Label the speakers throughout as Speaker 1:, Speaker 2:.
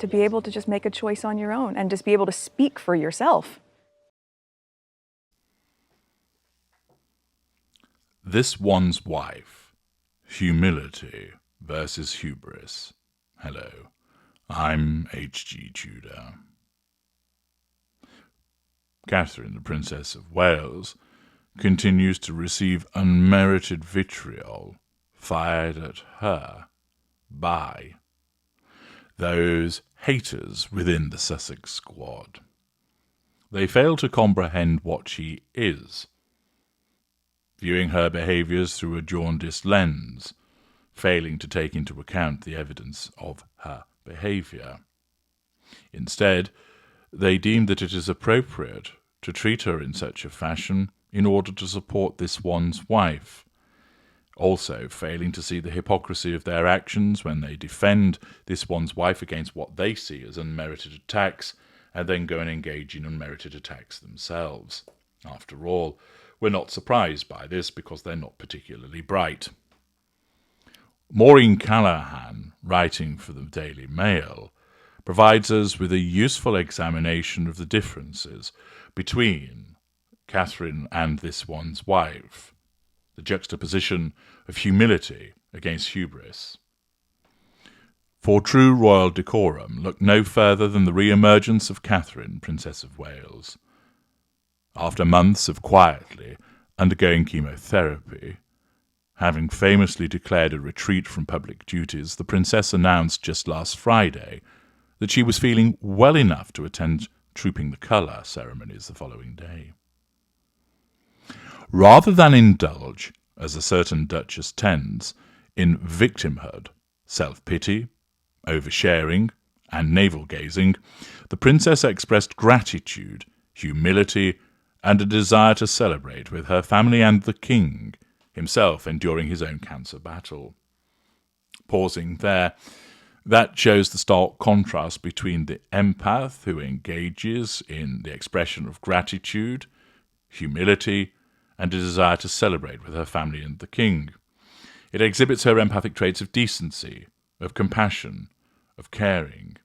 Speaker 1: to be able to just make a choice on your own and just be able to speak for yourself.
Speaker 2: This One's Wife, Humility versus Hubris. Hello, I'm H.G. Tudor. Catherine, the Princess of Wales, continues to receive unmerited vitriol fired at her by those haters within the Sussex squad. They fail to comprehend what she is, viewing her behaviours through a jaundiced lens, failing to take into account the evidence of her behaviour. Instead, they deem that it is appropriate to treat her in such a fashion in order to support this one's wife, also failing to see the hypocrisy of their actions when they defend this one's wife against what they see as unmerited attacks, and then go and engage in unmerited attacks themselves. After all, we're not surprised by this because they're not particularly bright. Maureen Callahan, writing for the Daily Mail, provides us with a useful examination of the differences between Catherine and this one's wife, the juxtaposition of humility against hubris. For true royal decorum, look no further than the re-emergence of Catherine, Princess of Wales. After months of quietly undergoing chemotherapy, having famously declared a retreat from public duties, the princess announced just last Friday that she was feeling well enough to attend Trooping the Colour ceremonies the following day. Rather than indulge, as a certain Duchess tends, in victimhood, self-pity, oversharing, and navel-gazing, the princess expressed gratitude, humility, and a desire to celebrate with her family and the king, himself enduring his own cancer battle. Pausing there, that shows the stark contrast between the empath who engages in the expression of gratitude, humility, and a desire to celebrate with her family and the king. It exhibits her empathic traits of decency, of compassion, of caring.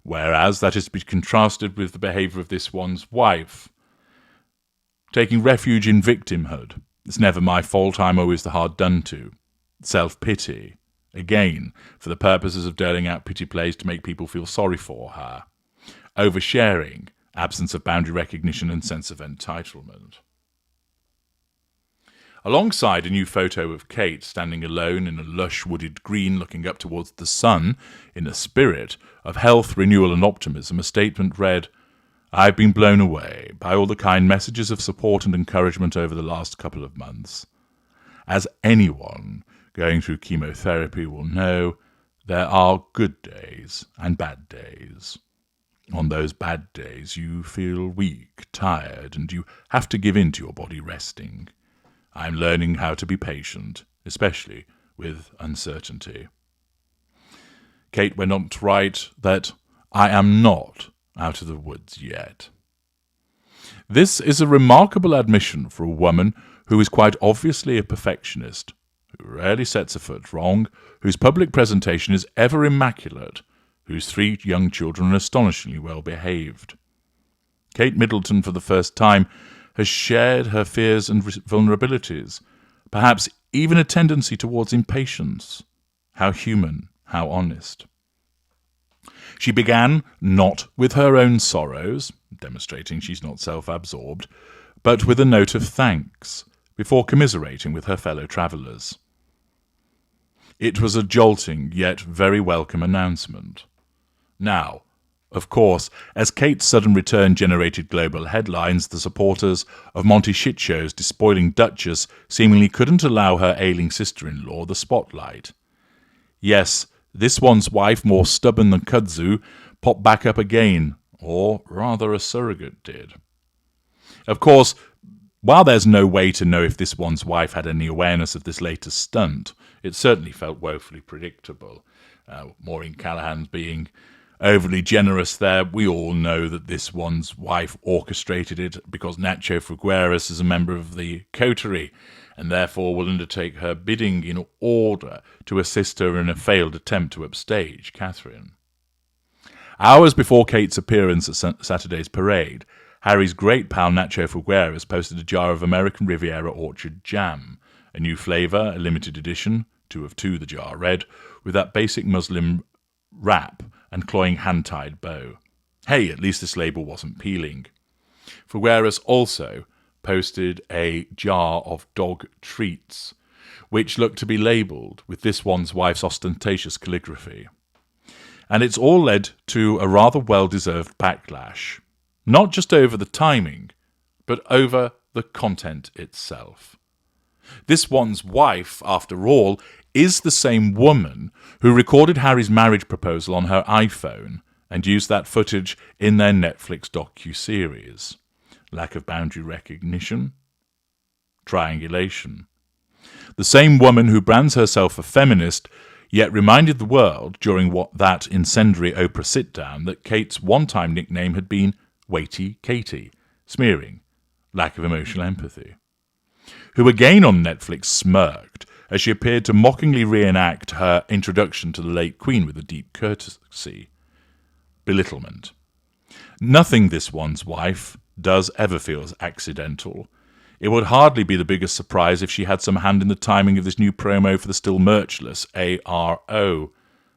Speaker 2: Whereas that is to be contrasted with the behaviour of this one's wife, taking refuge in victimhood. It's never my fault, I'm always the hard done to. Self-pity, again, for the purposes of doling out pity plays to make people feel sorry for her. Oversharing, absence of boundary recognition and sense of entitlement. Alongside a new photo of Kate standing alone in a lush wooded green looking up towards the sun, in a spirit of health, renewal and optimism, a statement read, "I've been blown away by all the kind messages of support and encouragement over the last couple of months. As anyone going through chemotherapy will know, there are good days and bad days. On those bad days you feel weak, tired, and you have to give in to your body resting. I'm learning how to be patient, especially with uncertainty." Kate went on to write that, "I am not out of the woods yet." This is a remarkable admission for a woman who is quite obviously a perfectionist, who rarely sets a foot wrong, whose public presentation is ever immaculate, whose 3 young children are astonishingly well behaved. Kate Middleton, for the first time, has shared her fears and vulnerabilities, perhaps even a tendency towards impatience. How human, how honest. She began not with her own sorrows, demonstrating she's not self-absorbed, but with a note of thanks, before commiserating with her fellow travellers. It was a jolting yet very welcome announcement. Now, of course, as Kate's sudden return generated global headlines, the supporters of Monty Shitshow's despoiling Duchess seemingly couldn't allow her ailing sister-in-law the spotlight. Yes, this one's wife, more stubborn than kudzu, popped back up again, or rather a surrogate did. Of course, while there's no way to know if this one's wife had any awareness of this latest stunt, it certainly felt woefully predictable. Maureen Callahan being overly generous there. We all know that this one's wife orchestrated it because Nacho Figueres is a member of the coterie and therefore will undertake her bidding in order to assist her in a failed attempt to upstage Catherine. Hours before Kate's appearance at Saturday's parade, Harry's great pal Nacho Figueras posted a jar of American Riviera Orchard Jam, a new flavour, a limited edition, 2 of 2 the jar read, with that basic muslin wrap and cloying hand-tied bow. Hey, at least this label wasn't peeling. Figueras also posted a jar of dog treats, which looked to be labelled with this one's wife's ostentatious calligraphy. And it's all led to a rather well-deserved backlash, not just over the timing, but over the content itself. This one's wife, after all, is the same woman who recorded Harry's marriage proposal on her iPhone and used that footage in their Netflix docu-series. Lack of boundary recognition? Triangulation. The same woman who brands herself a feminist, yet reminded the world during that incendiary Oprah sit-down that Kate's one-time nickname had been Waity Katie, smearing lack of emotional empathy. Who again on Netflix smirked as she appeared to mockingly reenact her introduction to the late Queen with a deep courtesy. Belittlement. Nothing this one's wife does ever feels accidental. It would hardly be the biggest surprise if she had some hand in the timing of this new promo for the still merchless ARO.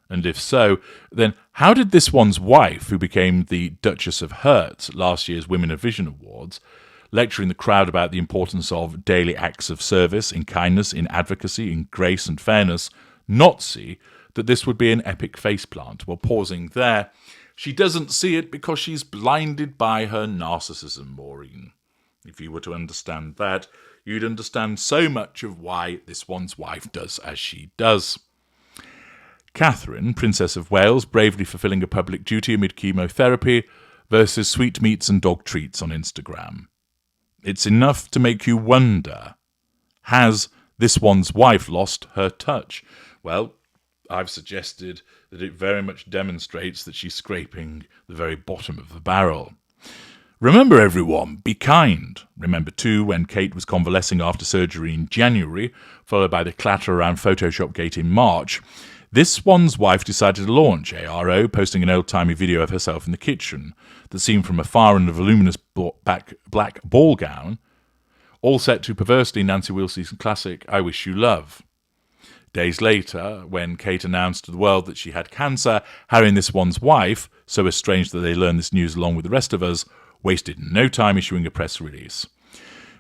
Speaker 2: And if so, then how did this one's wife, who became the Duchess of Hertz at last year's Women of Vision Awards, lecturing the crowd about the importance of daily acts of service, in kindness, in advocacy, in grace and fairness, not see that this would be an epic faceplant? Well, pausing there, she doesn't see it because she's blinded by her narcissism, Maureen. If you were to understand that, you'd understand so much of why this one's wife does as she does. Catherine, Princess of Wales, bravely fulfilling a public duty amid chemotherapy, versus sweetmeats and dog treats on Instagram. It's enough to make you wonder, has this one's wife lost her touch? Well, I've suggested that it very much demonstrates that she's scraping the very bottom of the barrel. Remember, everyone, be kind. Remember, too, when Kate was convalescing after surgery in January, followed by the clatter around Photoshop Gate in March, this one's wife decided to launch ARO, posting an old-timey video of herself in the kitchen that seemed from afar in a voluminous black ball gown, all set to perversely Nancy Wilson's classic I Wish You Love. Days later, when Kate announced to the world that she had cancer, Harry and this one's wife, so estranged that they learned this news along with the rest of us, wasted no time issuing a press release.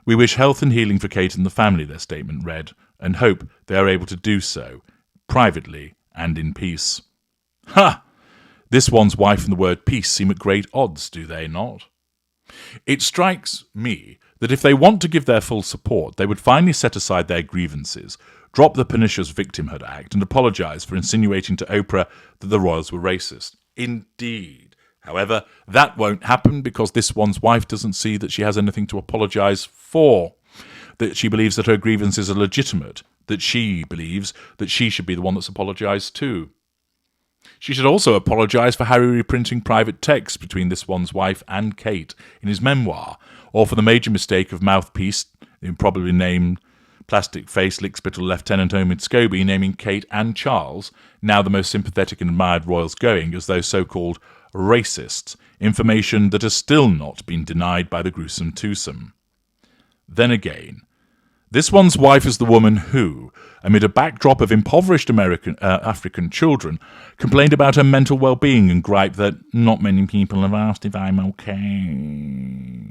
Speaker 2: We wish health and healing for Kate and the family, their statement read, and hope they are able to do so, privately and in peace. Ha! This one's wife and the word peace seem at great odds, do they not? It strikes me that if they want to give their full support, they would finally set aside their grievances, drop the pernicious victimhood act, and apologise for insinuating to Oprah that the royals were racist. Indeed. However, that won't happen because this one's wife doesn't see that she has anything to apologise for, that she believes that her grievances are legitimate, that she believes that she should be the one that's apologised to. She should also apologise for Harry reprinting private texts between this one's wife and Kate in his memoir, or for the major mistake of mouthpiece, improbably named plastic-faced lick-spittle Lieutenant Omid Scobie, naming Kate and Charles, now the most sympathetic and admired royals going, as those so-called racists, information that has still not been denied by the gruesome twosome. Then again, this one's wife is the woman who, amid a backdrop of impoverished African children, complained about her mental well-being and griped that not many people have asked if I'm okay.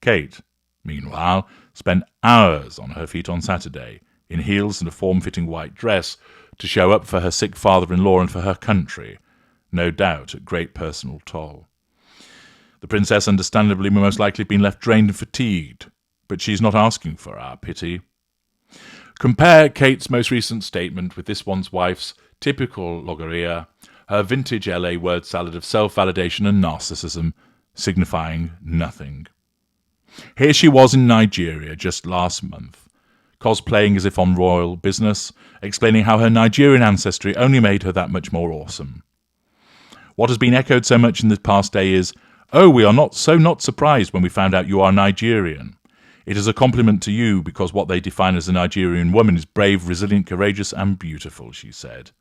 Speaker 2: Kate, meanwhile, spent hours on her feet on Saturday, in heels and a form-fitting white dress, to show up for her sick father-in-law and for her country, no doubt at great personal toll. The princess understandably will most likely have been left drained and fatigued, but she's not asking for our pity. Compare Kate's most recent statement with this one's wife's typical logorrhea, her vintage LA word salad of self-validation and narcissism, signifying nothing. Here she was in Nigeria just last month, cosplaying as if on royal business, explaining how her Nigerian ancestry only made her that much more awesome. What has been echoed so much in the past day is, "Oh, we are not surprised when we found out you are Nigerian. It is a compliment to you because what they define as a Nigerian woman is brave, resilient, courageous and beautiful," she said.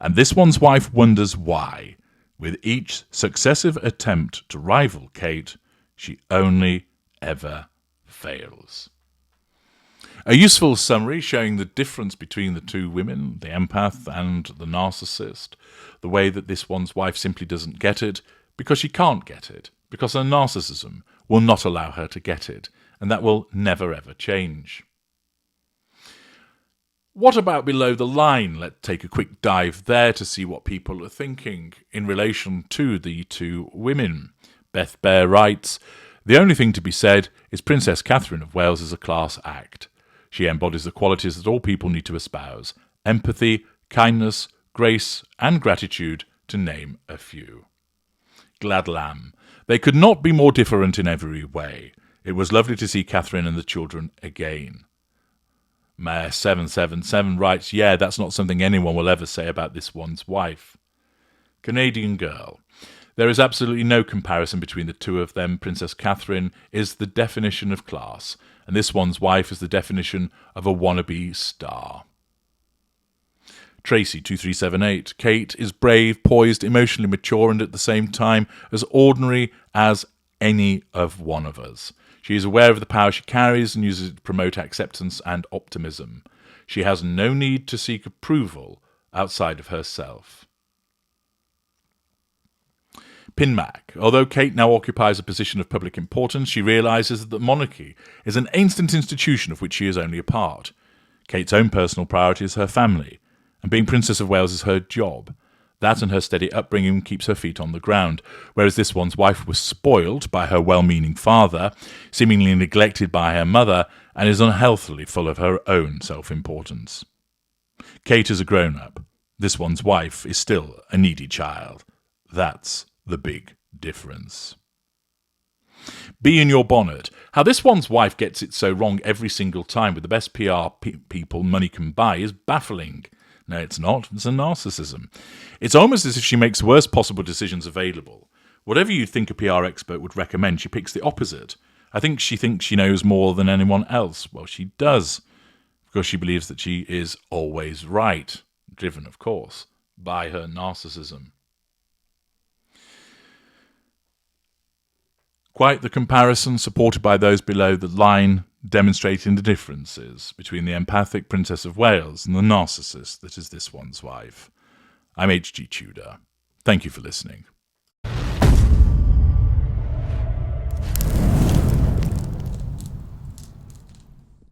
Speaker 2: And this one's wife wonders why, with each successive attempt to rival Kate, she only ever fails. A useful summary showing the difference between the two women, the empath and the narcissist, the way that this one's wife simply doesn't get it because she can't get it, because her narcissism will not allow her to get it, and that will never ever change. What about below the line? Let's take a quick dive there to see what people are thinking in relation to the two women. Beth Bear writes, "The only thing to be said is Princess Catherine of Wales is a class act. She embodies the qualities that all people need to espouse: empathy, kindness, grace, and gratitude, to name a few." Glad Lamb, "They could not be more different in every way. It was lovely to see Catherine and the children again." Mayor 777 writes, "Yeah, that's not something anyone will ever say about this one's wife." Canadian Girl, "There is absolutely no comparison between the two of them. Princess Catherine is the definition of class, and this one's wife is the definition of a wannabe star." Tracy 2378, "Kate is brave, poised, emotionally mature, and at the same time as ordinary as any of one of us. She is aware of the power she carries and uses it to promote acceptance and optimism. She has no need to seek approval outside of herself." Pinmac, "Although Kate now occupies a position of public importance, she realises that the monarchy is an ancient institution of which she is only a part. Kate's own personal priority is her family, and being Princess of Wales is her job. That and her steady upbringing keeps her feet on the ground, whereas this one's wife was spoiled by her well-meaning father, seemingly neglected by her mother, and is unhealthily full of her own self-importance. Kate is a grown-up. This one's wife is still a needy child. That's the big difference." Be in your bonnet. "How this one's wife gets it so wrong every single time with the best PR people money can buy is baffling. No, it's not. It's a narcissism. It's almost as if she makes the worst possible decisions available. Whatever you think a PR expert would recommend, she picks the opposite. I think she thinks she knows more than anyone else. Well, she does, because she believes that she is always right, driven, of course, by her narcissism." Quite the comparison, supported by those below the line, demonstrating the differences between the empathic Princess of Wales and the narcissist that is this one's wife. I'm H.G. Tudor. Thank you for listening.